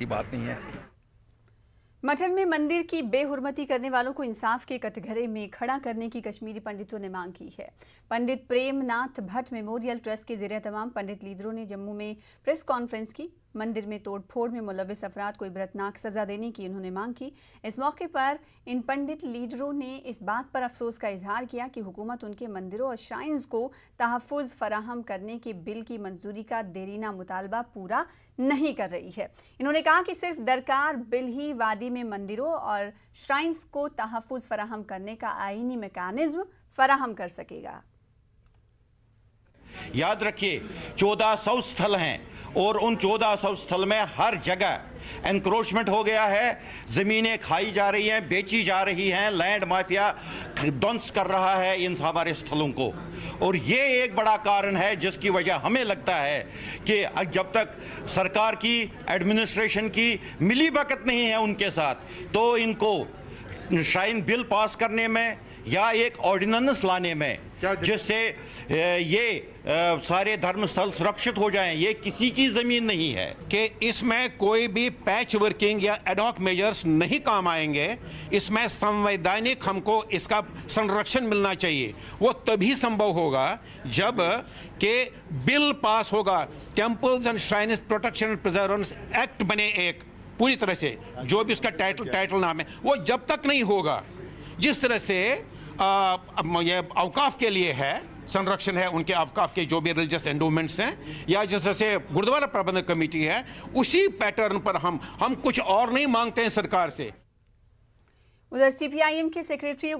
की बात नहीं है। मठन में मंदिर की बेहुरमती करने वालों को इंसाफ के कटघरे में खड़ा करने की कश्मीरी पंडितों ने मांग की है। पंडित प्रेमनाथ भट्ट मेमोरियल ट्रस्ट के ज़रिए तमाम पंडित लीडरों ने जम्मू में प्रेस कॉन्फ्रेंस की। मंदिर में तोड़फोड़ में मुलविस अफराद को इबरतनाक सजा देने की उन्होंने मांग की। इस मौके पर इन पंडित लीडरों ने इस बात पर अफसोस का इजहार किया कि हुकूमत उनके मंदिरों और श्राइन्स को तहफ़्फ़ुज़ फराहम करने के बिल की मंजूरी का देरीना मुतालबा पूरा नहीं कर रही है। इन्होंने कहा कि सिर्फ दरकार बिल ही वादी में मंदिरों और श्राइन्स को तहफ़्फ़ुज़ फराहम करने का आईनी मैकेनिज्म फराहम कर सकेगा। याद रखिए 1400 स्थल हैं और उन 1400 स्थल में हर जगह एनक्रोचमेंट हो गया है, ज़मीनें खाई जा रही हैं, बेची जा रही हैं, लैंड माफिया ध्वंस कर रहा है इन हमारे स्थलों को। और ये एक बड़ा कारण है जिसकी वजह हमें लगता है कि जब तक सरकार की एडमिनिस्ट्रेशन की मिलीभगत नहीं है उनके साथ, तो इनको श्राइन बिल पास करने में या एक ऑर्डिनेंस लाने में जिससे ये सारे धर्मस्थल सुरक्षित हो जाएं, ये किसी की ज़मीन नहीं है कि इसमें कोई भी पैच वर्किंग या एडॉक मेजर्स नहीं काम आएंगे। इसमें संवैधानिक हमको इसका संरक्षण मिलना चाहिए। वो तभी संभव होगा जब के बिल पास होगा। Temples and shrines protection and प्रिजर्वेंस act बने एक पूरी तरह से, जो भी उसका टाइटल नाम है, वो जब तक नहीं होगा, जिस तरह से ये अवकाफ के लिए है, संरक्षण है उनके अवकाफ के जो भी रिलीजियस एंडोमेंट्स हैं, या जिस तरह से गुरुद्वारा प्रबंधक कमेटी है, उसी पैटर्न पर हम कुछ और नहीं मांगते हैं सरकार से। उधर CPIM के सेक्रेटरी